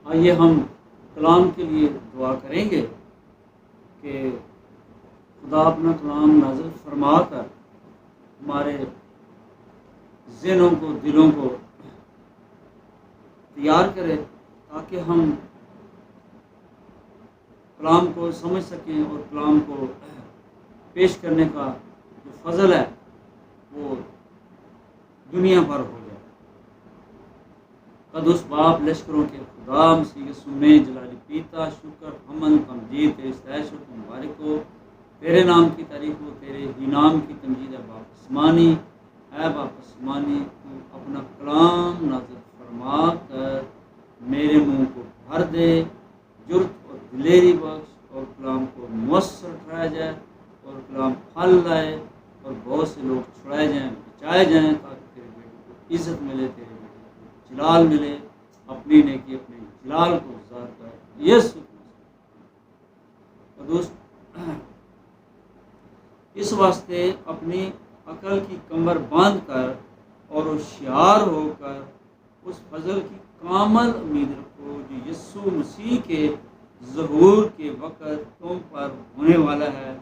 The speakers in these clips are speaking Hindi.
आइए हम कलाम के लिए दुआ करेंगे कि खुदा अपना कलाम नाज़िल फरमा कर हमारे ज़हनों को, दिलों को तैयार करे ताकि हम कलाम को समझ सकें और कलाम को पेश करने का जो फजल है वो दुनिया भर हो जाए। कदुस बाप लश्करों के खुदा मसीह सुमे जलाली पीता शुक्र हमन तमजीद तेरे सैश और मुबारक हो, तेरे नाम की तारीफ हो, तेरे ही नाम की तमजीद है बाप आसमानी, है बाप आसमानी। तू अपना कलाम नाज़िल फरमा कर मेरे मुंह को भर दे, जुर्त और दिलेरी बख्श और कलाम को मुयस्सर ठहराया जाए और कलाम फल लाए और बहुत से लोग छुड़ाए जाएँ, बचाए जाएँ, ताकि तेरे बेटे को इज़्ज़त मिले, तेरे बेटे को जलाल मिले, अपनी नेकी अपने जलाल को ज़ाहिर कर यीशु और दोस्त इस वास्ते अपनी अकल की कमर बांध कर और होशियार होकर उस फजल की कामल उम्मीद रखो जो यीशु मसीह के ज़हूर के वक़्त तुम पर होने वाला है,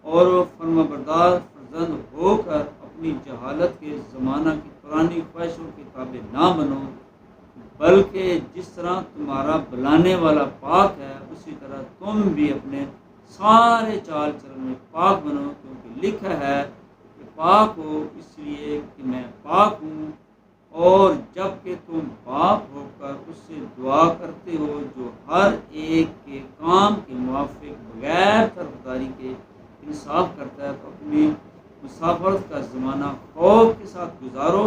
और फर्माबरदार फर्जंद होकर अपनी जहालत के ज़माना की पुरानी ख्वाहिशों के ताबे ना बनो, बल्कि जिस तरह तुम्हारा बुलाने वाला पाक है उसी तरह तुम भी अपने सारे चाल चलन में पाक बनो, क्योंकि लिखा है कि पाक हो इसलिए कि मैं पाक हूँ। और जबकि तुम पाक होकर उससे दुआ करते हो जो हर एक के काम के मुवाफिक बगैर तरफदारी के इंसाफ करता है, तो अपनी मुसाफरत का ज़माना खौफ के साथ गुजारो,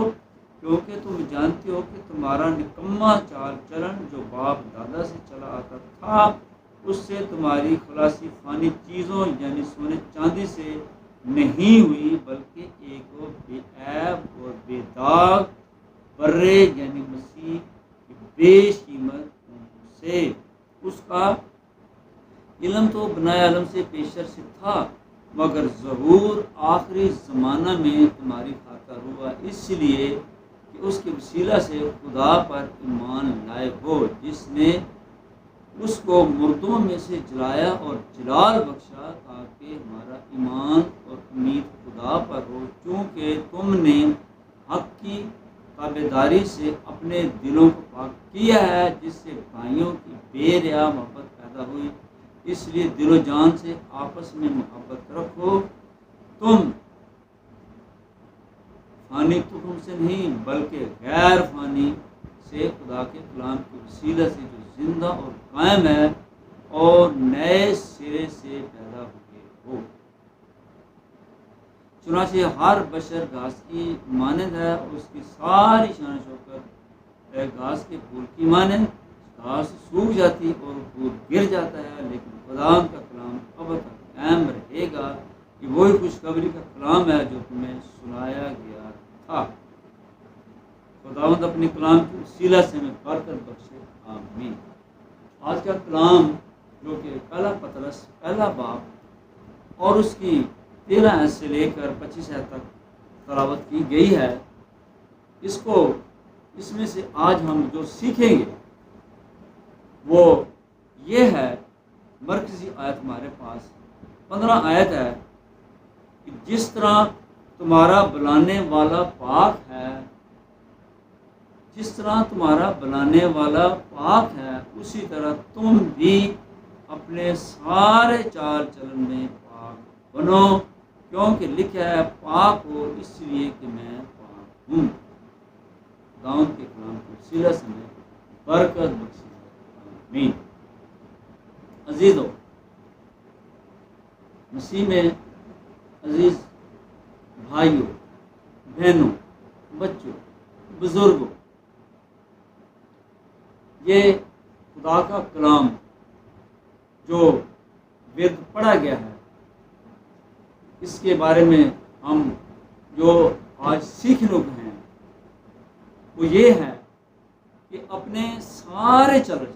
क्योंकि तुम जानते हो कि तुम्हारा निकम्मा चाल चलन जो बाप दादा से चला आता था उससे तुम्हारी खलासी फ़ानी चीज़ों यानी सोने चांदी से नहीं हुई, बल्कि एक बेऐब और बेदाग बर्रे यानी मसीह की बेशकीमत से। उसका इल्म तो बनाया आलम से पेशर से था, मगर ज़हूर आखिरी ज़माना में तुम्हारी खातर हुआ, इसलिए कि उसके वसीला से खुदा पर ईमान लाए हो, जिसने उसको मुर्दों में से जलाया और जलाल बख्शा, ताकि हमारा ईमान और उम्मीद खुदा पर हो, चूँकि तुमने हक़ की ताबेदारी से अपने दिलों को पाक किया है, जिससे भाइयों की बेरिया मोहब्बत पैदा हुई। इसलिए दिलो जान से आपस में मोहब्बत रखो, तुम फ़ानी तुम से नहीं बल्कि गैर फ़ानी से खुदा के कलाम के वसीला से जो जिंदा और कायम है और नए सिरे से पैदा हुए हो। चुनांचे हर बशर घास की मानंद है, उसकी सारी शान शौकत घास के फूल की मानंद, घास सूख जाती और फूल गिर जाता है, लेकिन खुदा का कलाम अब तक कायम रहेगा। कि वही खुशखबरी का कलाम है जो तुम्हें सुनाया गया था। खुदावंद अपने कलाम की वसीला से हमें बरकत बख्शे, आमीन। आज का कलाम जो कि पहला पतरस पहला बाब और उसकी 13 आयत से लेकर 25 आयत तक तलावत की गई है, इसमें से आज हम जो सीखेंगे वो ये है। मरकजी आयत हमारे पास 15 आयत है कि जिस तरह तुम्हारा बुलाने वाला पाक है, जिस तरह तुम्हारा बुलाने वाला पाक है, उसी तरह तुम भी अपने सारे चाल चलन में पाक बनो, क्योंकि लिखा है पाक हो इसलिए कि मैं पाक हूँ। दाऊद के कलाम की वसीला से मैं बरकत बख्शी, आमीन। अजीज़ों, मसीह में अजीज़ भाइयों, बहनों, बच्चों, बुज़ुर्गों, ये खुदा का कलाम जो वेद पढ़ा गया है, इसके बारे में हम जो आज सीखने को हैं वो ये है कि अपने सारे चाल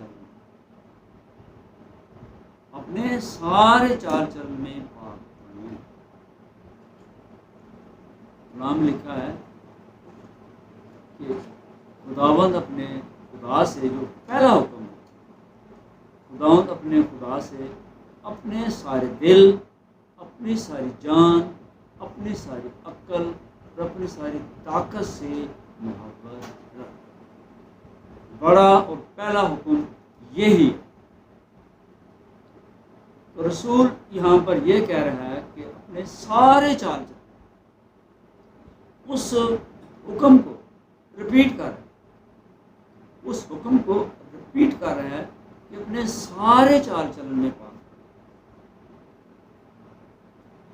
चलन में पाक बनो। कलाम लिखा है कि खुदावंद अपने खुदा से जो पहला हुक्म खुदावंद अपने खुदा से अपने सारे दिल, अपनी सारी जान, अपनी सारी अक्ल और अपनी सारी ताकत से मोहब्बत रख। बड़ा और पहला हुक्म यही है। तो रसूल यहाँ पर यह कह रहा है कि अपने सारे चाल चलन उस हुक्म को रिपीट कर रहा है, उस हुक्म को रिपीट कर रहा है कि अपने सारे चाल चलन में पाक।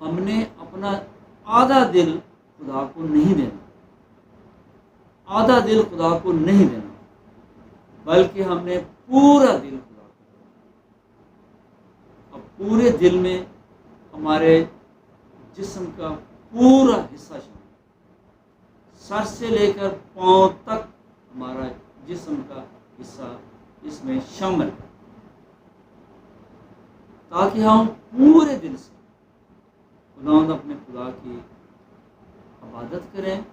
हमने अपना आधा दिल खुदा को नहीं देना, आधा दिल खुदा को नहीं देना, बल्कि हमने पूरा दिल खुदा को देना। अब पूरे दिल में हमारे जिस्म का पूरा हिस्सा शामिल, सर से लेकर पांव तक हमारा जिस्म का हिस्सा इसमें शामिल है, ताकि हम पूरे दिल से खुदावंद अपने खुदा की इबादत करें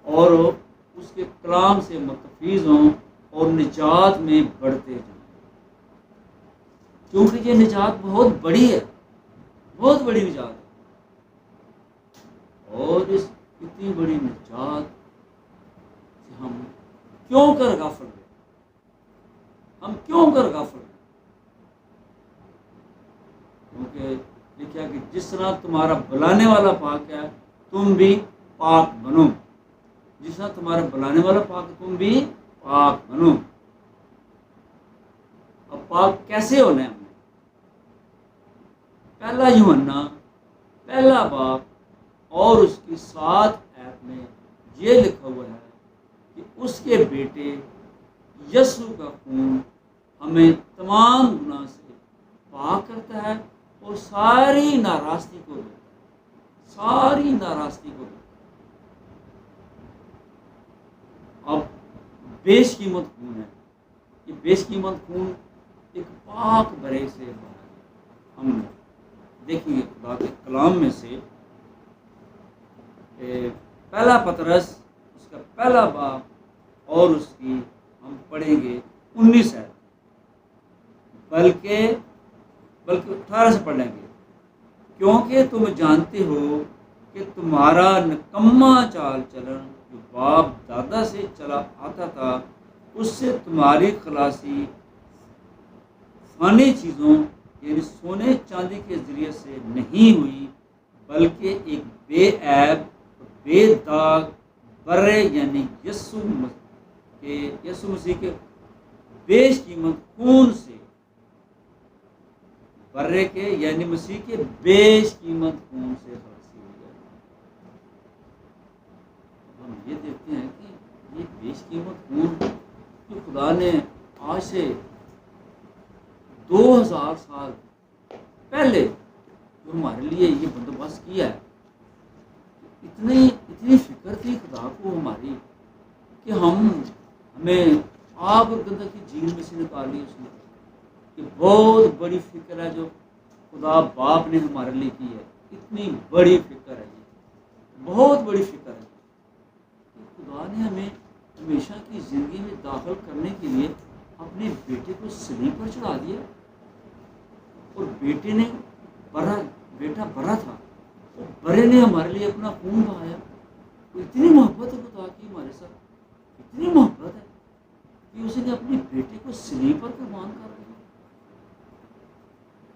और उसके कलाम से मुतफीज हों और निजात में बढ़ते जाएं। क्योंकि ये निजात बहुत बड़ी है, बहुत बड़ी निजात है, और इस इतनी बड़ी निजात से हम क्यों कर गाफिल रहे, हम क्यों कर गाफिल रहे? क्योंकि लिखा कि जिस तरह तुम्हारा बुलाने वाला पाक है तुम भी पाक बनो, जिस तरह तुम्हारा बुलाने वाला पाक है तुम भी पाक बनो। अब पाक कैसे होना है? हमने पहला यूहन्ना पहला बाब और उसकी 7 आयत में ये लिखा हुआ है कि उसके बेटे यीशु का खून हमें तमाम गुनाह से पाक करता है और सारी नाराज़गी को देता है, सारी नाराज़गी को देता है। अब बेशकीमत खून है, ये बेशकीमत खून एक पाक बरे से बना है। हम देखेंगे खुदा के कलाम में से पहला पतरस उसका पहला बाब और उसकी हम पढ़ेंगे 19 है, बल्कि 18 से पढ़ लेंगे। क्योंकि तुम जानते हो कि तुम्हारा निकम्मा चाल चलन जो बाप दादा से चला आता था, उससे तुम्हारी खलासी फानी चीज़ों यानी सोने चांदी के ज़रिए से नहीं हुई, बल्कि एक बेऐब बेदाग बर्रे यानी यीशु मसीह के बेशकीमत खून से, बर्रे के यानी मसीह के बेशकीमत खून से खलासी हुई है। हम ये देखते हैं कि ये बेशकीमत खून जो खुदा ने आज से 2000 साल पहले जो हमारे लिए ये बंदोबस्त किया है, इतनी फिक्र थी खुदा को हमारी कि हमें आग और गंदक की झील में से निकाल ली उसने। ये बहुत बड़ी फिक्र है जो खुदा बाप ने हमारे लिए की है, इतनी बड़ी फिक्र है, ये बहुत बड़ी फिक्र है। खुदा ने हमें हमेशा की ज़िंदगी में दाखिल करने के लिए अपने बेटे को सलीब पर चढ़ा दिया, और बेटा बरा था, और बरे ने हमारे लिए अपना खून बहाया। तो इतनी मोहब्बत है खुदा की हमारे साथ, इतनी मोहब्बत है कि उसने अपने बेटे को सलीब पर कुर्बान कर दिया,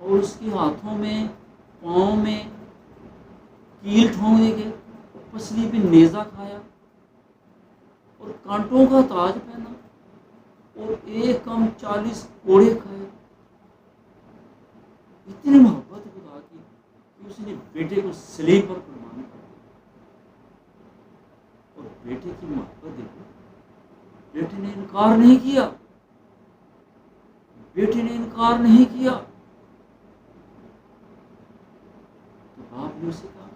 और उसके हाथों में पाँव में कील ठोंक दी गई, पसली पे नेज़ा खाया और कांटों का ताज पहना, और 1 कम 40 कोड़े खाए। इतनी मोहब्बत खुदा की कि उसने बेटे को सलीब पर कुर्बान कर दिया। और बेटे की मोहब्बत देखो, बेटे ने इनकार नहीं किया, बेटे ने इनकार नहीं किया। तो बाप ने उसे कहा,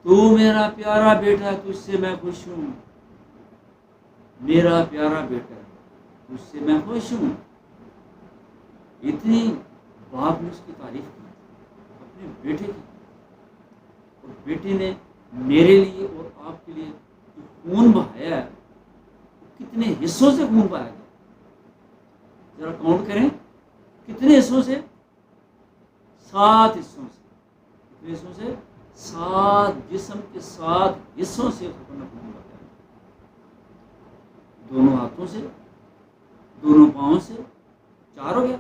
तू मेरा प्यारा बेटा, तुझसे मैं खुश हूँ, मेरा प्यारा बेटा, तुझसे मैं खुश हूँ। इतनी बाप ने उसकी तारीफ की अपने बेटे की, और बेटे ने मेरे लिए और आपके लिए जो खून बहाया है, कितने हिस्सों से खून बहाया गया, जरा काउंट करें, कितने हिस्सों से? 7 हिस्सों से। कितने हिस्सों से? 7। जिस्म के 7 हिस्सों से खुदा ने खून बहाया। दोनों हाथों से, दोनों पाँव से 4 हो गया,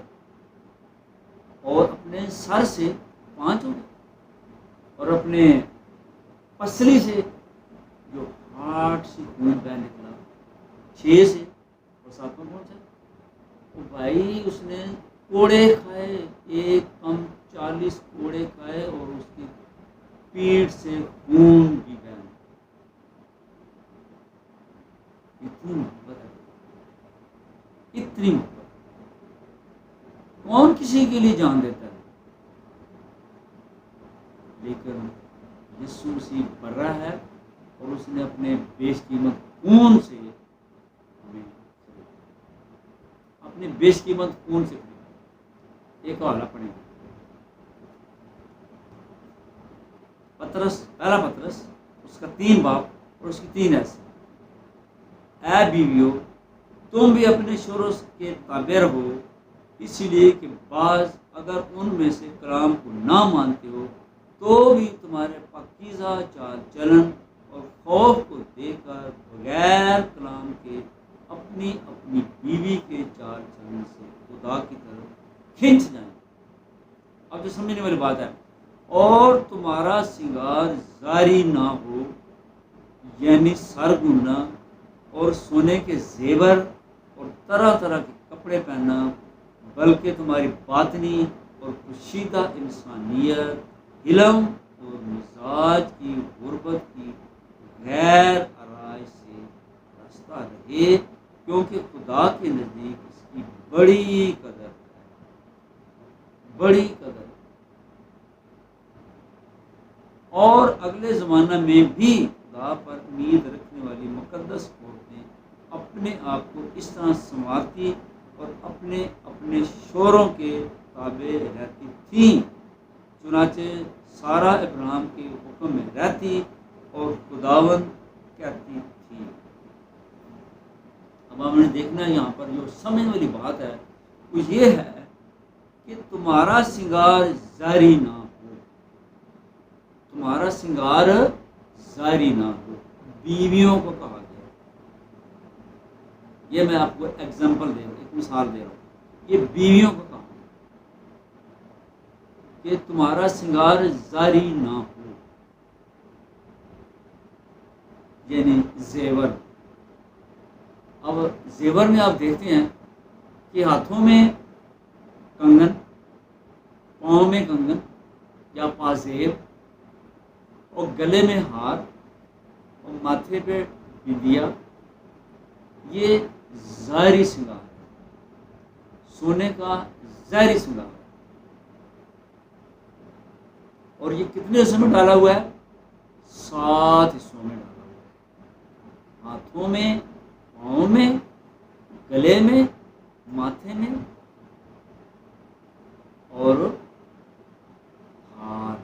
और अपने सर से 5 हो गया, और अपने पसली से जो हार्ट से खून बह निकला 6 से, और 7वां कौन सा? तो भाई उसने कोड़े खाए, एक कम 40 कोड़े खाए, और उसकी पीठ से खून भी बह निकला। इतनी मोहब्बत है, इतनी मोहब्बत। कौन किसी के लिए जान देता है? लेकिन यीशु मसीह बर्रा है, और उसने अपने बेशकीमत खून से हमें, अपने बेशकीमत खून से खरीदा। एक वाला पढ़ेंगे, पहला पतरस उसका 3 बाब और उसकी 3 ऐसे। ऐ बीवियों, तुम भी अपने शोहरों के ताबे रहो, इसलिए कि बाज अगर उनमें से कलाम को ना मानते हो, तो भी तुम्हारे पाकीज़ा चाल चलन और खौफ को देखकर बगैर कलाम के अपनी अपनी बीवी के चाल चलन से खुदा की तरफ खिंच जाएं। अब जो समझने वाली बात है, और तुम्हारा श्रृंगार जारी ना हो, यानी सरगुना और सोने के जेवर और तरह तरह के कपड़े पहनना, बल्कि तुम्हारी बातनी और पोशीदा इंसानियत, इल्म और मिजाज की गुर्बत की गैर आराई से रास्ता रहे, क्योंकि खुदा के नज़दीक इसकी बड़ी कदर है, बड़ी कदर है। और अगले ज़माना में भी खुदा पर उम्मीद रखने वाली मुकद्दस औरतें अपने आप को इस तरह संवारती और अपने अपने शोहरों के ताबे रहती थीं, चुनाचे सारा इब्राहिम के हुक्म में रहती और खुदावन कहती थी। अब हमने देखना है यहाँ पर जो समझने वाली बात है वो ये है कि तुम्हारा श्रृंगार जारी ना हो, तुम्हारा श्रृंगार जारी ना हो। बीवियों को कहा गया, ये मैं आपको एग्जाम्पल दे रहा हूँ, एक मिसाल दे रहा हूँ। ये बीवियों को कहा कि तुम्हारा श्रृंगार जारी ना हो, यानी जेवर। अब जेवर में आप देखते हैं कि हाथों में कंगन, पाँव में कंगन या पाजेब, और गले में हार, और माथे पे बिंदिया, ये ज़ाहिरी श्रृंगार है, सोने का ज़ाहिरी श्रृंगार है। और ये कितने हिस्सों में डाला हुआ है? 7 हिस्सों में डाला हुआ है। हाथों में, पाँव में, गले में, माथे में, और हार,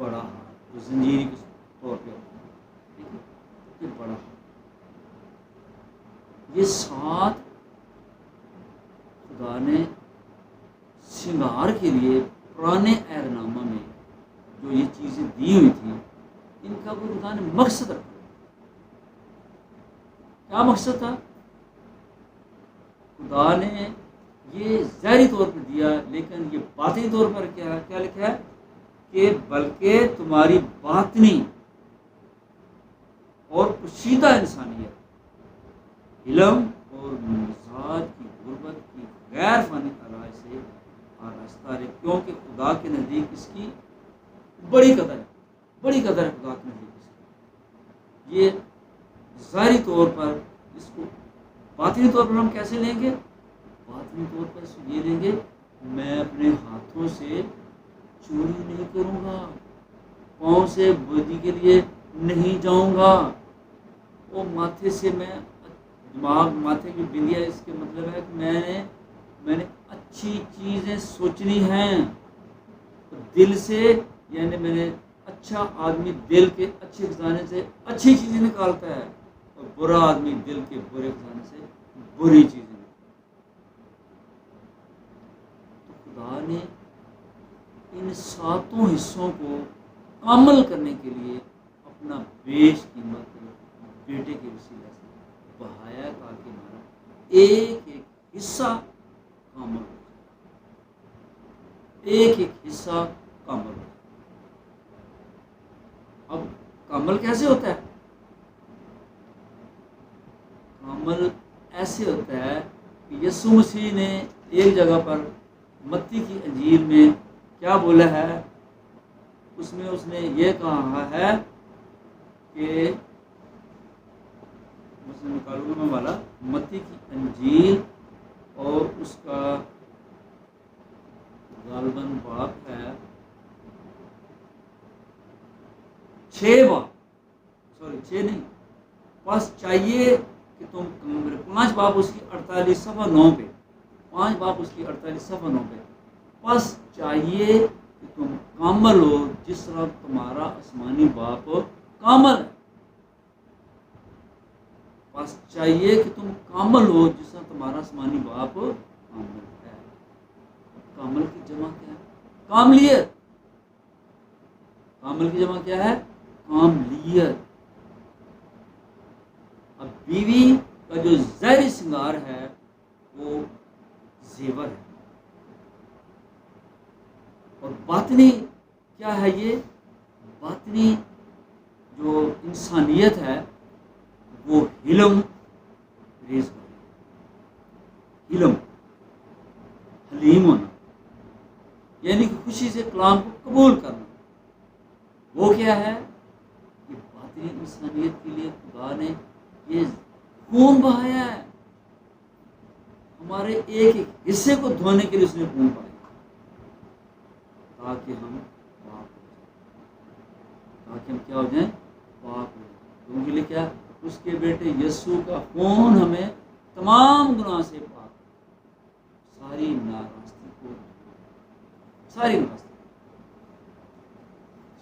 बड़ा हार जो जंजीरी के तौर पे होता है, ठीक है, ये बड़ा हार। ये 7 खुदा ने श्रृंगार के लिए पुराने ऐहदनामा में जो ये चीज़ें दी हुई थी, इनका कोई खुदा ने मकसद रखा। क्या मकसद था? खुदा ने ये ज़ाहिरी तौर पर दिया, लेकिन ये बातिनी तौर पर क्या लिखा है कि बल्कि तुम्हारी बातनी और पोशीदा इंसानियत, इल्म और मिजाज की गुर्बत की गैर फानी आराई से आरास्ता रहे, क्योंकि खुदा के नज़दीक इसकी बड़ी कदर है, बड़ी कदर है खुदा के नज़दीक इसकी। ये ज़ाहिरी तौर पर इसको, बातिनी तौर पर हम कैसे लेंगे? बातिनी तौर पर इसको ये लेंगे, मैं अपने हाथों से चोरी नहीं करूँगा, पाँव से बदी के लिए नहीं जाऊँगा, और माथे से मैं दिमाग, माथे की बिंदिया, इसके मतलब है कि मैंने अच्छी चीज़ें सोचनी हैं, तो दिल से, यानी मैंने अच्छा आदमी दिल के अच्छे खजाने से अच्छी चीज़ें निकालता है, और बुरा आदमी दिल के बुरे खजाने से बुरी चीज़ें निकालता ने इन सातों हिस्सों को कामल करने के लिए अपना बेशकीमत बेटे के वसीले से बहाया, ताकि हमारा एक एक हिस्सा कामल हो जाए, एक एक हिस्सा कामल हो जाए। अब कामल कैसे होता है? कामल ऐसे होता है कि यीशु मसीह ने एक जगह पर मत्ती की अंजील में क्या बोला है, उसमें उसने ये कहा है कि उसने निकालूंगा मैं वाला मत्ती की अंजील और उसका गालबन बाप है 6 बाप, सॉरी 6 नहीं, बस चाहिए कि तुम 5 बाप उसकी 48 सफ़ा 9 पे, 5 बाप उसकी 48 सफ़ा 9 पे, बस चाहिए कि तुम कामल हो जिस तरह तुम्हारा आसमानी बाप कामल है। बस चाहिए कि तुम कामल हो जिस तरह तुम्हारा आसमानी बाप कामल है। कामल की जमा क्या है? कामलियत। कामल की जमा क्या है? कामलियत। अब बीवी का जो ज़ाहिरी श्रृंगार है वो जेवर है, और बातनी क्या है? ये बातनी जो इंसानियत है वो हिलम रेज कर, हिलम हलीम होना, यानी कि खुशी से कलाम को कबूल करना। वो क्या है? कि बातनी इंसानियत के लिए खुदा ने ये खून बहाया है, हमारे एक एक हिस्से को धोने के लिए उसने खून बहाया, ताकि हम पाक हो जाए, ताकि हम क्या हो जाए? पाक हो जाए। उनके लिए क्या? उसके बेटे यीशु का खून हमें तमाम गुनाह से पाक, सारी नाराज़गी को,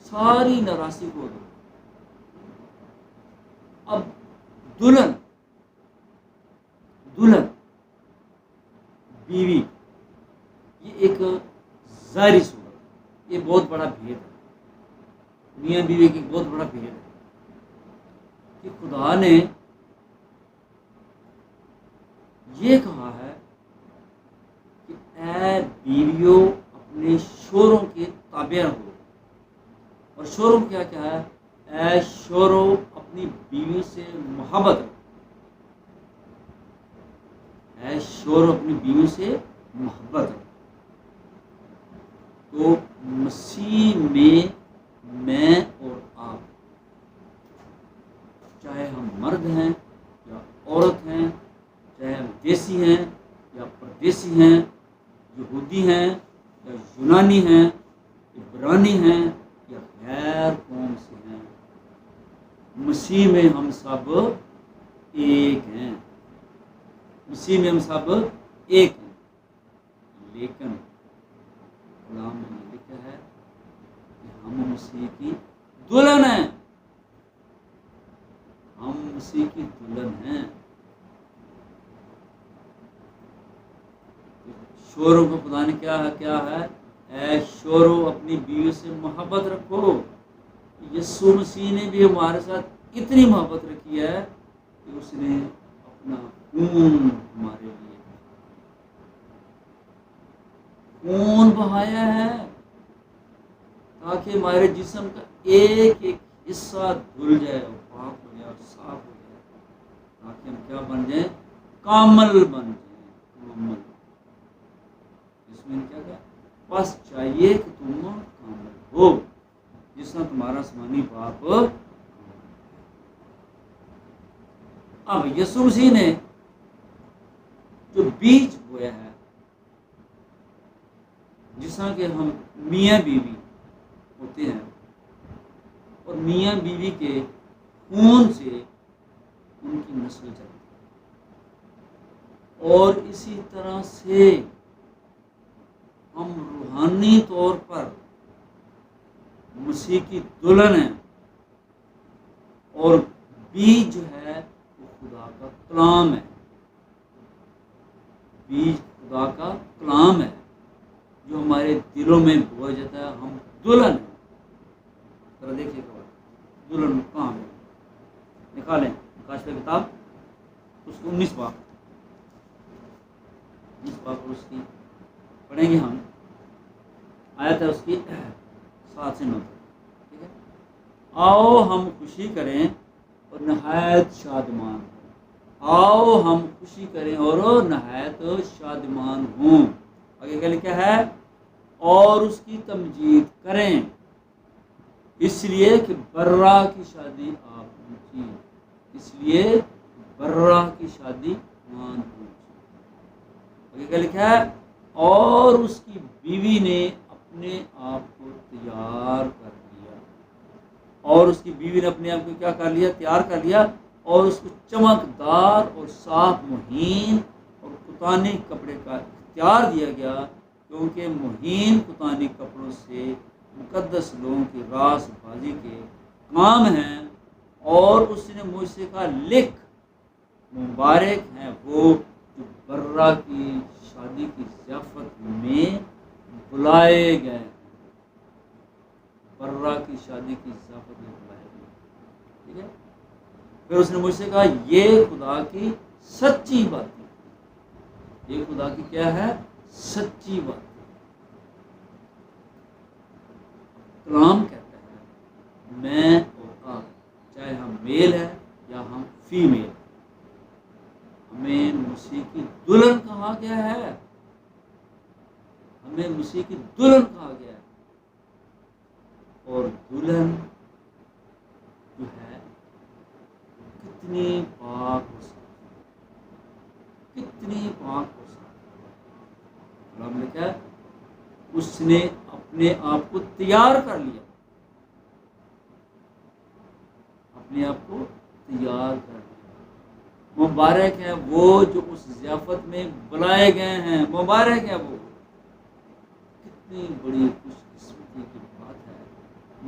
सारी नाराज़गी को दो। अब दुल्हन बीवी, ये एक ज़ाहिरी सूरत, ये बहुत बड़ा भेद है, मियाँ बीवी की बहुत बड़ा भेद है कि खुदा ने ये कहा है कि ऐ बीवियों अपने शोरों के ताबे रहो, और शोरों क्या क्या है? ऐ शोरों अपनी बीवी से मोहब्बत रखो, ऐ शोरों अपनी बीवी से मोहब्बत रखो। तो मसीह में मैं और आप, चाहे हम मर्द हैं या औरत हैं, चाहे हम देसी हैं या परदेसी हैं, यहूदी हैं या यूनानी हैं, इब्रानी हैं या गैर कौम से हैं, मसीह में हम सब एक हैं, मसीह में हम सब एक हैं। लेकिन कलाम में लिखा है कि हम मसीह की दुल्हन हैं, हम मसीह की दुल्हन हैं। शोरों को खुदा ने क्या है? ऐ शोरों अपनी बीवी से मोहब्बत रखो। यीशु मसीह ने भी हमारे साथ इतनी मोहब्बत रखी है कि उसने अपना खून हमारे लिए खून बहाया है, ताकि हमारे जिस्म का एक एक हिस्सा धुल जाए और पाक हो जाए और साफ हो जाए, ताकि हम क्या बन जाए? कामल बन जाए, कामल। इसमें क्या क्या? बस चाहिए कि तुम कामल हो जिस तरह तुम्हारा आसमानी बाप। अब यीशु मसीह ने जो बीज बोया है, जिस तरह के हम मियाँ बीवी होते हैं और मियाँ बीवी के खून से उनकी नस्ल चलती है, और इसी तरह से हम रूहानी तौर पर मसीह की दुल्हन हैं, और बीज जो है वो खुदा का कलाम है, बीज खुदा का कलाम है, जो हमारे दिलों में बोया जाता है हम दुल्हन हैं। जरा देखिए दुल्हन कहाँ है, निकालें काश की किताब उसको 19 बाब और उसकी पढ़ेंगे हम, आयत है उसकी 7 से 9 तक, ठीक है। आओ हम खुशी करें और नहायत शादमान हों, आओ हम खुशी करें और नहायत शादमान हों। आगे क्या लिखा है, और उसकी तमजीद करें इसलिए कि बर्रा की शादी आप पहुंची, इसलिए बर्रा की शादी मान पहुंची। आगे क्या लिखा है, और उसकी बीवी ने अपने आप को तैयार कर लिया, और उसकी बीवी ने अपने आप को क्या कर लिया, तैयार कर लिया, और उसको चमकदार और साफ मुहीन और कुतानी कपड़े का इख्तियार दिया गया, क्योंकि मुहीन कुतानी कपड़ों से मुकद्दस लोगों की रासबाजी के काम हैं। और उसने मुझसे कहा, लिख मुबारक हैं वो जो बर्रा की शादी की ज़ियाफ़त में बुलाए गए, बर्रा की शादी की ज़ियाफ़त में बुलाए गए, ठीक है। फिर उसने मुझसे कहा, ये खुदा की सच्ची बात है, ये खुदा की क्या है, सच्ची बात है। कलाम कहता है मैं और आप, चाहे हम मेल है या हम फीमेल, हमें मसीह की दुल्हन कहा गया है, हमें मसीह की दुल्हन कहा गया है। और दुल्हन जो है कितनी पाक हो सकती है, कितनी पाक हो सकती है। कलाम लिखा है उसने अपने आप को तैयार कर लिया, अपने आप को तैयार कर लिया। मुबारक है वो जो उस ज़ियाफ़त में बुलाए गए हैं, मुबारक है वो। कितनी बड़ी खुशकिस्मती की बात है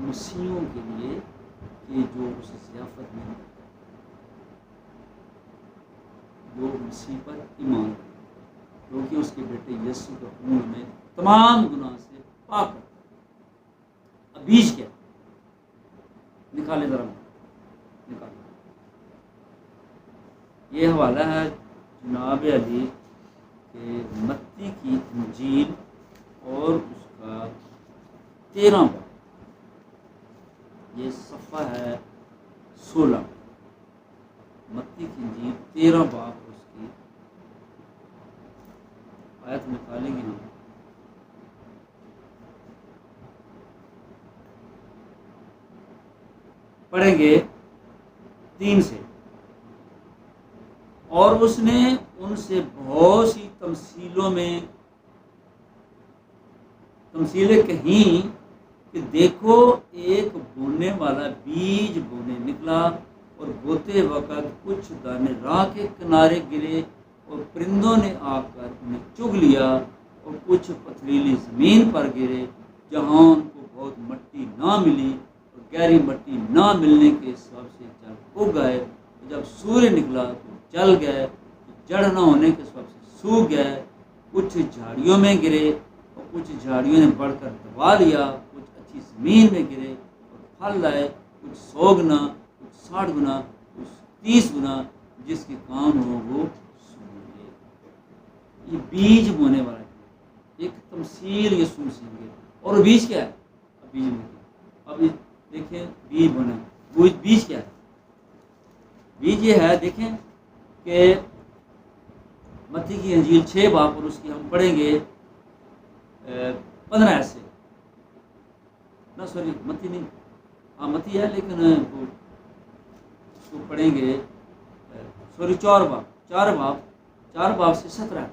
मसीहों के लिए कि जो उस ज़ियाफ़त में, जो मसीह पर ईमान, क्योंकि उसके बेटे यीशु का खून में तमाम गुनाह से पाक करता है। अब बीज क्या, निकाले जरा, निकाले। ये हवाला है जनाब अली के मत्ती की इंजील और उसका 13 बाब, ये सफ़ा है 16, मत्ती की इंजील 13 बाब, उसकी आयत निकालेंगे हम। पढ़ेंगे 3 से। और उसने उनसे बहुत सी तमसीलें कहीं कि देखो एक बोने वाला बीज बोने निकला, और बोते वक़्त कुछ दाने राह के किनारे गिरे और परिंदों ने आकर उन्हें चुग लिया, और कुछ पथरीली ज़मीन पर गिरे जहाँ उनको बहुत मट्टी ना मिली, और गहरी मट्टी ना मिलने के हिसाब से जल उग गए। जब सूर्य निकला तो जल गए, तो जड़ न होने के हिसाब से सूख गए। कुछ झाड़ियों में गिरे और कुछ झाड़ियों ने बढ़कर दबा लिया, कुछ अच्छी ज़मीन में गिरे और फल लाए, कुछ 100 गुना, कुछ 60 गुना, कुछ 30 गुना, जिसके काम हो वो सुनिए। ये बीज बोने वाला है, एक तमसील यीशु मसीह की। और बीज क्या है, बीज में अब देखें बीज बोना, बीज क्या है, बीज ये है, देखें कि मत्ती की इंजील 6 बाब और उसकी हम पढ़ेंगे 15 ऐसे ना, सॉरी मत्ती नहीं, हाँ मत्ती है लेकिन वो उसको पढ़ेंगे, सॉरी 4 बाब से 17,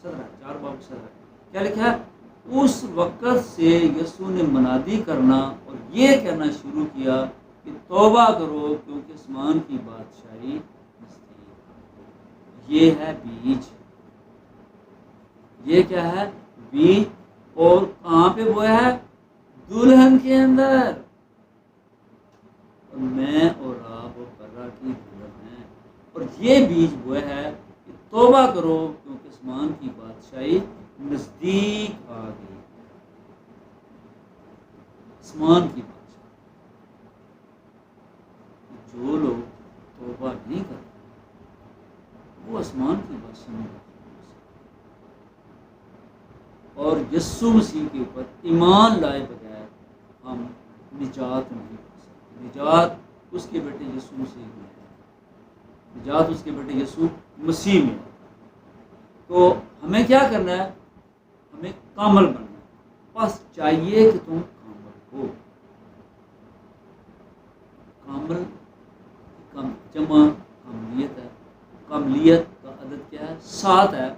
4 बाब 17 क्या लिखा है। उस वक़्त से यीशु ने मनादी करना और ये कहना शुरू किया कि तौबा करो, क्योंकि आसमान की बादशाही नज़दीक। ये है बीज, ये क्या है, बीज। और कहाँ पे बोया है, दुल्हन के अंदर। और मैं और आप बर्रा की दुल्हन है, और ये बीज बोया है कि तौबा करो, क्योंकि आसमान की बादशाही नज़दीक आ गई। आसमान की बादशाह। जो लोग तौबा नहीं करते वो आसमान की बादशाह में दाखिल हो सकते। और यीशु मसीह के ऊपर ईमान लाए बगैर हम निजात नहीं पा सकते। निजात उसके बेटे यीशु मसीह में है, निजात उसके बेटे यीशु मसीह में है। तो हमें क्या करना है? हमें कामल बनना है। बस चाहिए कि तुम कामल हो। कामल कम जमा कामलियत है। कामलियत का अदद क्या है? 7 है।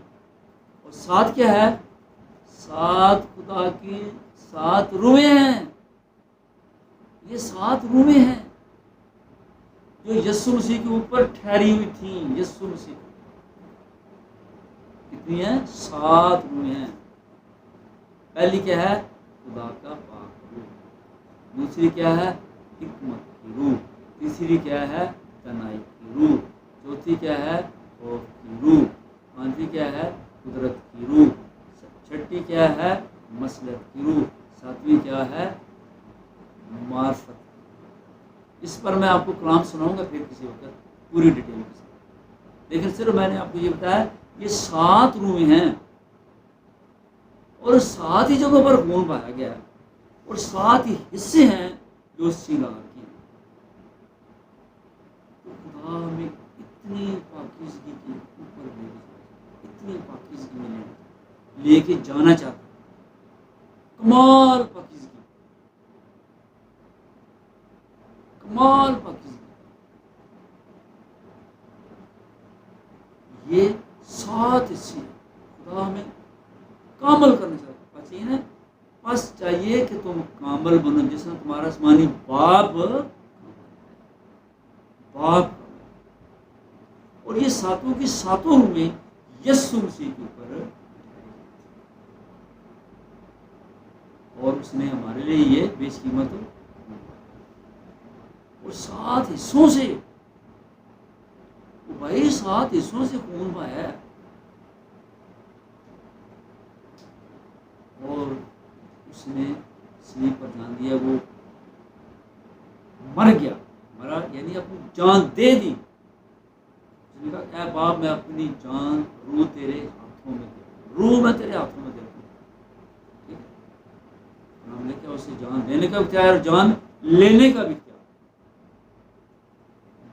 और 7 क्या है? 7 खुदा की 7 रूहें हैं। ये 7 रूहें हैं जो यीशु मसीह के ऊपर ठहरी हुई थी। यीशु मसीह कितनी है? 7 रूहें हैं। पहली क्या है? खुदा का पाक रूह। दूसरी क्या है? हिकमत की रूह। तीसरी क्या है? तनाई की रूह। चौथी क्या है? खौफ की रूह। पांचवी क्या है? कुदरत की रूह। छठी क्या है? मसलत की रूह। सातवीं क्या है? मार्फत। इस पर मैं आपको कलाम सुनाऊंगा फिर किसी वक्त पूरी डिटेल के साथ। लेकिन सिर्फ मैंने आपको ये बताया ये 7 रूहें हैं और 7 ही जगहों पर खून बहाया गया है और 7 ही हिस्से हैं जो श्रृंगार के हैं। तो खुदा में इतनी पाकीज़गी के ऊपर इतनी पाकीज़गी में लेके जाना चाहता है। कमाल पाकीज़गी, कमाल पाकीज़गी। ये 7 हिस्से खुदा में कामल करना चाहता है। चाहिए ना? बस चाहिए कि तुम कामल बनो जिसमें तुम्हारा आसमानी बाप और ये 7 की 7 रूहें यीशु मसीह के ऊपर और उसने हमारे लिए ये बेशकीमत और 7 हिस्सों से भाई 7 हिस्सों से खून बहाया है। और उसने सलीब पर जान दिया। वो मर गया, मरा यानी अपनी जान दे दी। उसने कहा, ऐ बाप मैं अपनी जान रूह तेरे हाथों में दे, रूह मैं तेरे हाथों में देता हूँ। ठीक है? हमने क्या उसे जान देने का इख्तियार और जान लेने का भी इख्तियार।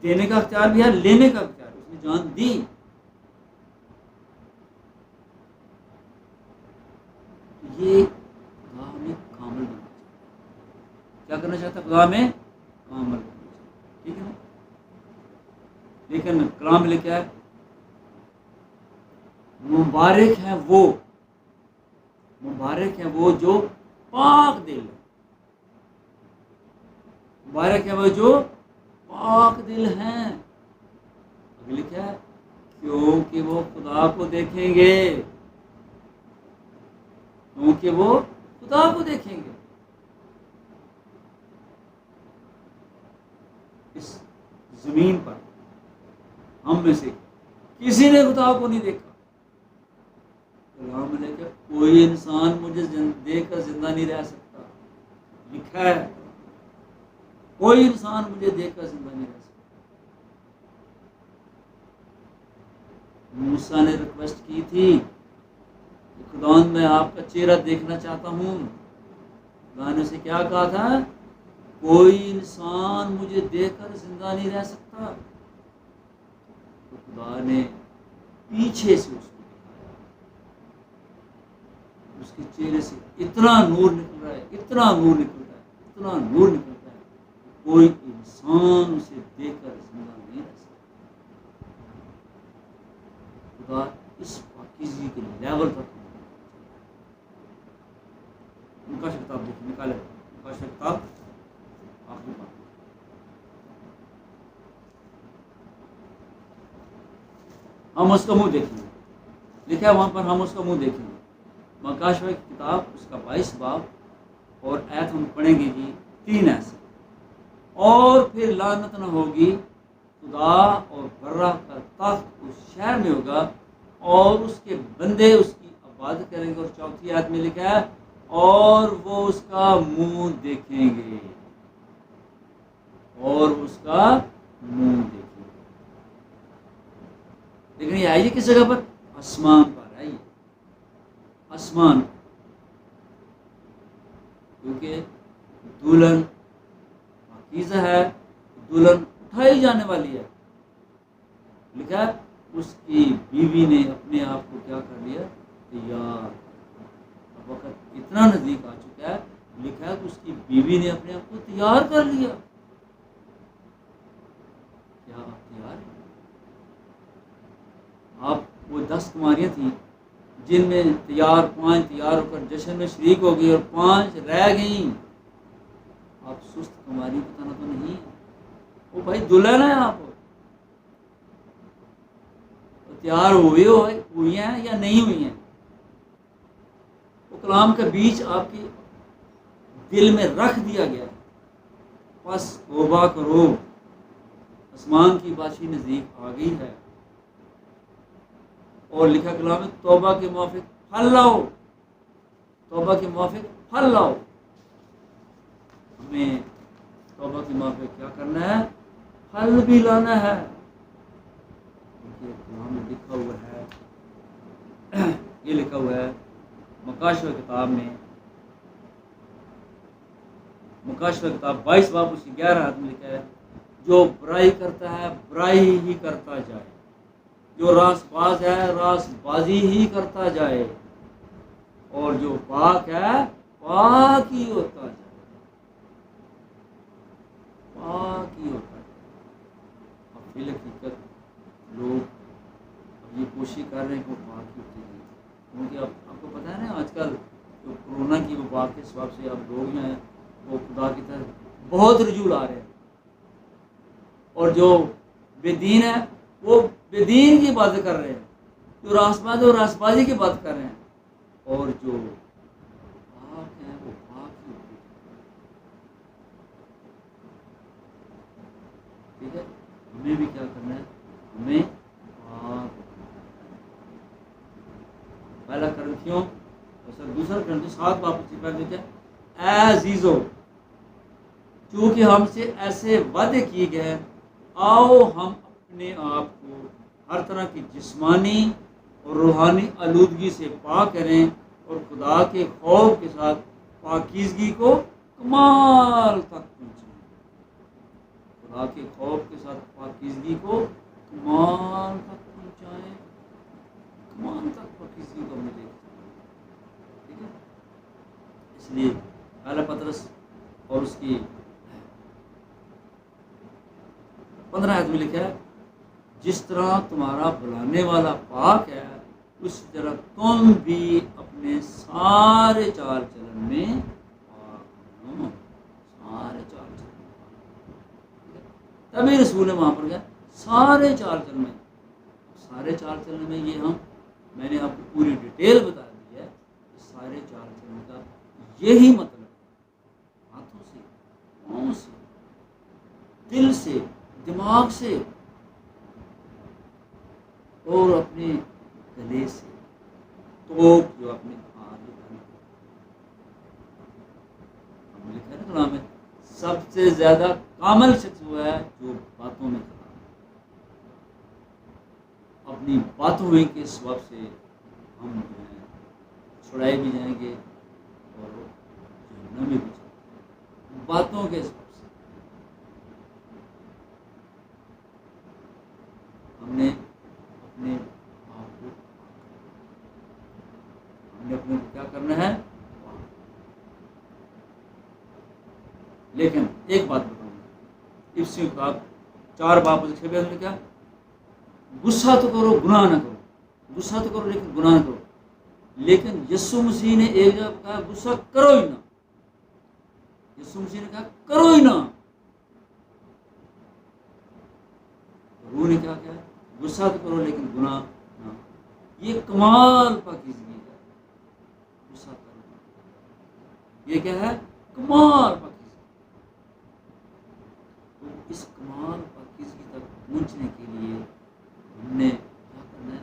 देने का इख्तियार भी है, लेने का इख्तियार। उसने जान दी। ये खुदा हमें कामल बनाना चाहता है। क्या करना चाहता है? खुदा हमें कामल बनाना चाहता है। ठीक है ना? लेकिन कलाम में क्या है? मुबारक है वो, मुबारक है वो जो पाक दिल है। मुबारक है वो जो पाक दिल हैं। अगली क्या है? क्योंकि वो खुदा को देखेंगे, क्योंकि वो खुदा को देखेंगे। इस जमीन पर हम में से किसी ने खुदा को नहीं देखा। कलाम में लिखा कोई इंसान मुझे देखकर जिंदा नहीं रह सकता। लिखा है कोई इंसान मुझे देखकर जिंदा नहीं रह सकता। मूसा ने रिक्वेस्ट की थी कि खुदा मैं आपका चेहरा देखना चाहता हूँ। खुदा ने उसे क्या कहा था? कोई इंसान मुझे देखकर जिंदा नहीं रह सकता। तो खुदा ने पीछे से उसको दिखाया। उसके चेहरे से इतना नूर निकल रहा है, इतना नूर निकल रहा है, इतना नूर निकल रहा है, कोई इंसान उसे देखकर जिंदा नहीं रह सकता। खुदा इस पाकीज़गी के लेवल तक उनका किताब देखिए, निकाले उनका किताब आखिरी बात। हम उसका मुंह देखेंगे। लिखा है वहां पर हम उसका मुंह देखेंगे। मकाशवा की किताब उसका 22 बाब और आयत हम पढ़ेंगे जी 3 ऐसे। और फिर लानत न होगी खुदा और बर्रा का तख्त उस शहर में होगा और उसके बंदे उसकी इबादत करेंगे। और चौथी आयत में लिखा है और वो उसका मुंह देखेंगे, और उसका मुंह देखेंगे। लेकिन ये आइए किस जगह पर? आसमान पर आइए, आसमान, क्योंकि दुल्हन पाकीज़ा है, दुल्हन उठाई जाने वाली है। लिखा है उसकी बीवी ने अपने आप को क्या कर लिया? तैयार। अब वक्त इतना नजदीक आ चुका है, लिखा है कि उसकी बीवी ने अपने आप को तैयार कर लिया। क्या आप तैयार हैं? आप वो 10 कुमारियां थी जिनमें 5 तैयार होकर जश्न में शरीक हो गई और 5 रह गईं। आप सुस्त कुमारी की तरह तो नहीं है। वो भाई दुल्हन है, आप तैयार हुई हैं या नहीं हुई हैं? वो कलाम के बीच आपकी दिल में रख दिया गया है। बस तौबा करो, आसमान की बादशाही नजदीक आ गई है। और लिखा कलाम में तौबा के मुआफिक फल लाओ, तौबा के मुआफिक फल लाओ। हमें तौबा के मुआफिक क्या करना है? फल भी लाना है। कलाम में लिखा हुआ है, ये लिखा हुआ है मुकाशवा किताब में, मुकाशवा किताब 22 बाब उसकी 11 आयत में लिखा है, जो बुराई करता है बुराई ही करता जाए, जो रासबाज है रासबाजी ही करता जाए, और जो पाक है पाक ही होता जाए, पाक ही होता जाए। अब फिल हकीकत लोग अब ये कोशिश कर रहे हैं कि वो पाक ही होते हैं, क्योंकि अब आपको पता है ना आजकल जो कोरोना की वबा के हिसाब से अब लोग जो हैं वो खुदा की तरफ बहुत रुजू ला रहे हैं, और जो बेदीन है वो बेदीन की बात कर रहे हैं, जो रासबाज और रासबाजी की बात कर रहे हैं, और जो पाक है वो पाक ही होते हैं। ठीक है, हमें भी क्या करना है? हमें पाक, पहला करंथियों दूसरा करंथियों 7 बाब क्या? अजीजो, चूंकि हमसे ऐसे वादे किए गए, आओ हम अपने आप को हर तरह की जिस्मानी और रूहानी आलूदगी से पाक करें और खुदा के खौफ के साथ पाकीज़गी को कमाल तक पहुँचाएं। खुदा के खौफ के साथ पाकीज़गी को कमाल तक पहुँचाएं, कमाल तक पाकीज़गी को मिले। ठीक है, इसलिए पहला पतरस और उसकी 15 आयत में लिखा है, जिस तरह तुम्हारा बुलाने वाला पाक है उस तरह तुम भी अपने सारे चाल चलन में पाक हो, सारे चाल चलन में। तभी रसूल ने वहाँ पर गया सारे चाल चलन में, सारे चाल चलन में ये मैंने आपको पूरी डिटेल बता दी है। सारे चाल चलन का यही मतलब है, हाथों से, पाँव से, दिल से, दिमाग से और अपने गले से, तोप जो अपने लिखा है कलाम में, सबसे ज्यादा कामल शख्स वो है जो बातों में खड़ा, अपनी बातों में के सबब से हम छुड़ाए भी जाएंगे और जहन्नम में भी जाएंगे, बातों के सबब से। हमने अपने आप को, हमने अपने को क्या करना है? लेकिन एक बात बताऊंगा, इफ्सियों का 4 बाब 6 में क्या? गुस्सा तो करो गुनाह ना करो, गुस्सा तो करो लेकिन गुनाह ना करो। लेकिन यीशु मसीह ने एक जगह कहा गुस्सा करो ही ना, यीशु मसीह ने कहा करो ही ना। रूह ने क्या कहा? गुस्सा तो करो लेकिन गुनाह ना। ये कमाल पाकीज़गी है, गुस्सा करो, ये क्या है? कमाल पाकीज़गी। तो इस कमाल पाकीज़गी तक पहुंचने के लिए हमने क्या करना है?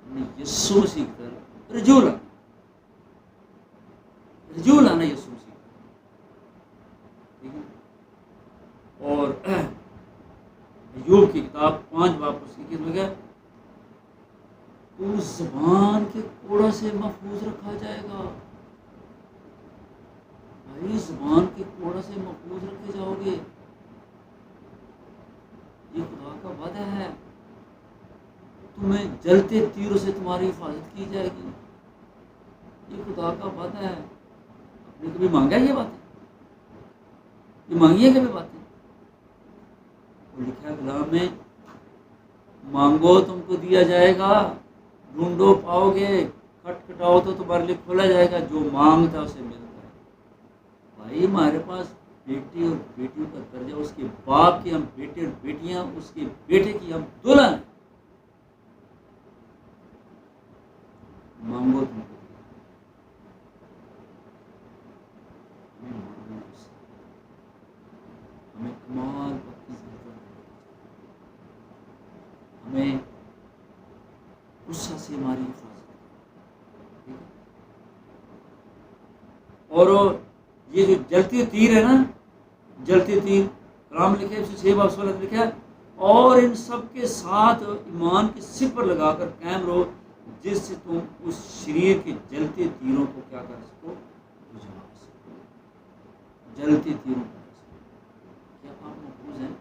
हमने यीशु मसीह की तरफ रजू हकीकत में क्या, उस ज़बान के कोड़ा से महफूज रखा जाएगा। भाई ज़बान के कोड़ा से महफूज रखे जाओगे, ये खुदा का वादा है। तुम्हें जलते तीरों से तुम्हारी हिफाजत की जाएगी, ये खुदा का वादा है। आपने कभी मांगा है ये बातें? ये मांगी है कभी बातें? तो लिखा है कलाम में, मांगो तुमको दिया जाएगा, ढूंढो पाओगे, खटखटाओ तो तुम्हारे लिए खोला जाएगा। जो मांगता है उसे मिलता है। भाई हमारे पास बेटी और बेटियों का दर्जा, उसके बाप के हम बेटे और बेटियां, उसके बेटे की हम दुल्हन हैं। मांगो तुमको, हमें कमाल हमें गुस्सा से हमारी हिफाजत। और ये जो जलती तीर है ना, जलती तीर, कलाम लिखे 6 बाब 16 लिखा है, और इन सब के साथ ईमान के सिर पर लगाकर कायम रहो, जिससे तुम उस शरीर के जलते तीरों को क्या कर सको, बुझा सको। जलते तीरों को क्या आप महफूज हैं?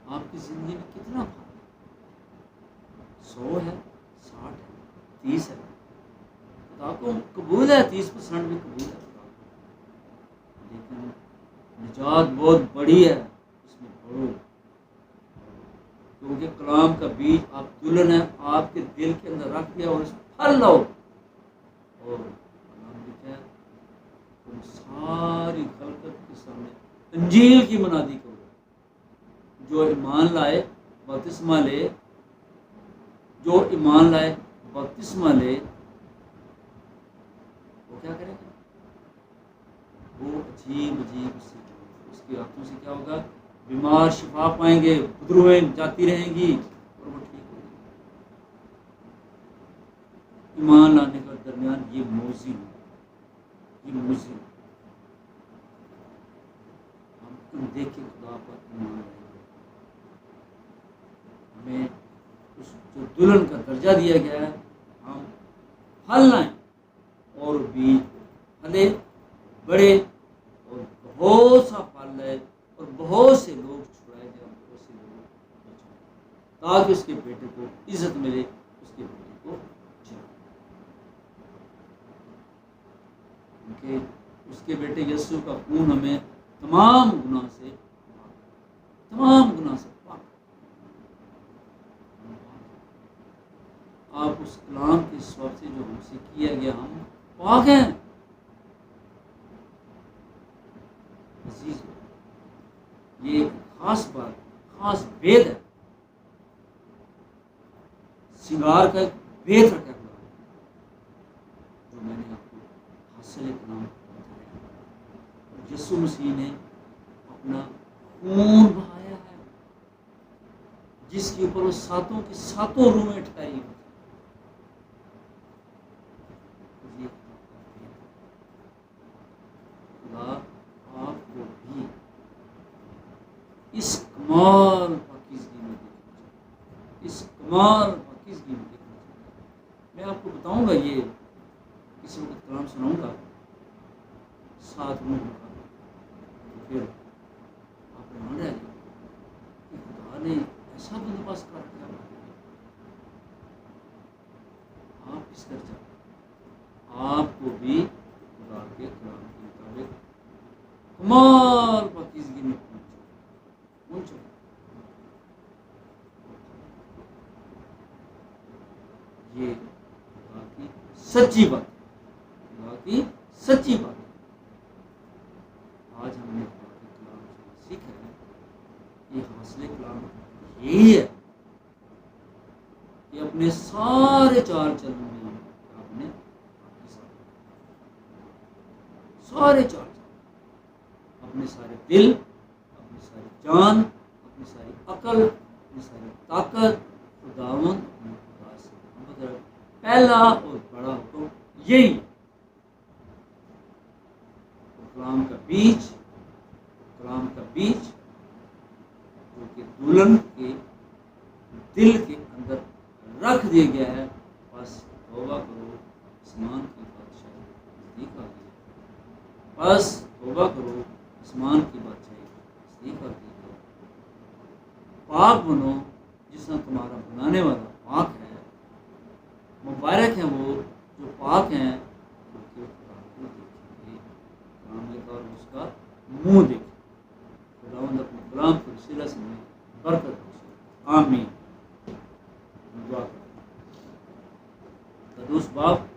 आपकी जिंदगी में कितना भाग है? 100 है, 60 है, 30 है? खुदा को कबूल है, 30% भी कबूल है, लेकिन निजात बहुत बड़ी है, इसमें बढ़ो। क्योंकि कलाम का बीज आप दुल्हन है, आपके दिल के अंदर रख दिया और फल लो। और कलाम लिखा है, तुम सारी खलकत के सामने अंजील की मनादी करो। जो ईमान लाए बपतिस्मा ले, जो ईमान लाए बपतिस्मा ले, वो क्या करेगा? वो अजीब अजीब उसकी आंखों से क्या होगा? बीमार शिफा पाएंगे, बुजुर्गें जाती रहेंगी और वो ठीक होगी। ईमान लाने का दरमियान ये मौजी, ये मौजी हम देखे खुदा पर ईमान लाएंगे। हमें उस जो दुल्हन का दर्जा दिया गया है, हम फल लाएं और बीज फले बड़े और बहुत सा फल लाए और बहुत से लोग छुड़ाए जाए, बहुत से लोग बचाए, ताकि उसके बेटे को इज्जत मिले, उसके बेटे को जान, क्योंकि उसके बेटे यीशु का खून हमें तमाम गुनाह से पाक। आप उस कलाम के स्वभाव से जो हमसे किया गया, हम पाक हैं। अजीज, ये एक खास बात, खास भेद है, सिंगार का एक भेद रखा हुआ है, जो मैंने आपको हासिल कलाम बताया। यीशु मसीह ने अपना खून बहाया है, जिसके ऊपर वो सातों की सातों रूहें ठहरी। आपको भी इस कमाल पाकीज़गी में देखना चाहिए, इस कमाल पाकीज़गी में देखना चाहिए। मैं आपको बताऊंगा, ये किसी वक्त कलाम सुनाऊंगा 7 रूह का, तो फिर आप मान रहे कि खुदा ने ऐसा बंदोबस्त कर दिया। आप किस दर्जा, आपको भी खुदा के कलाम के मुताबिक कमाल पाकीज़गी में पहुंचो। ये खुदा की सच्ची बात, खुदा की सच्ची बात। आज हमने खुदा के कलाम से सीखा है, ये हासिल कलाम यही है कि अपने सारे चाल चलन में आपने सारे चाल, अपने सारे दिल, अपनी सारी जान, अपनी सारी अकल, अपनी सारी ताकत खुदावंद अपने खुदा से मोहब्बत रख। पहला और बड़ा हुक्म यही है। कलाम का बीज जो कि दुल्हन के दिल के अंदर रख दिया गया है, बस तौबा करो, आसमान की बादशाही नज़दीक आ गई है। बस तौबा करो, आसमान की बादशाही नज़दीक आ गई है। पाक बनो, जिसने तुम्हारा बनाने वाला पाक है। मुबारक हैं वो जो पाक हैं, क्योंकि खुदा को देखेंगे। कलाम लिखा और उसका मुंह देखें। खुदावंद अपने कलाम के वसीला से हमें बरकत बख्शे। आमीन। दुआ करें। कदूस बाप,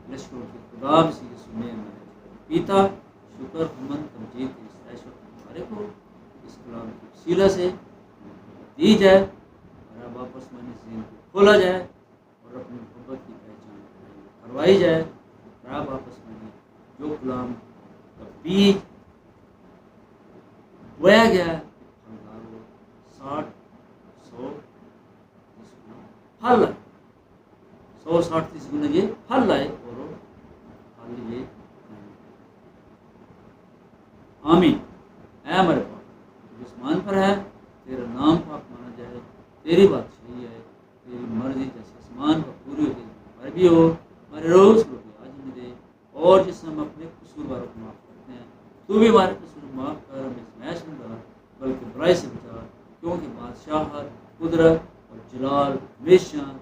लश्करों के खुदा से सुने हमारे पिता, शुक्र हमद तमजीद की इस मुबारक हो, इस कलाम के वसीला से दी जाए और अब आपस में ज़हन को खोला जाए और अपनी मोहब्बत की पहचान करवाई जाए। और अब आपस में जो कलाम का बीज बोया गया है, फलदार हो, 60, 100, 30 गुना फल लाए। 100, 60, 30 गुना ये फल लाए और वो फल ये आमीन। ऐ हमारे पाक जो आसमान पर है, तेरा नाम पाक माना जाए, तेरी बात सही है, तेरी मर्जी जैसे आसमान पर पूरी होती है पर भी हो। हमारे रोज़ को भी आज हमें दे, और जिससे हम अपने कसूरवारों को माफ़ करते हैं, तू भी हमारे कसूर माफ़ कर, हमें स्मैश में डाल, बल्कि बुराई से बचा, क्योंकि बादशाहत, कुदरत और जलाल हमेशा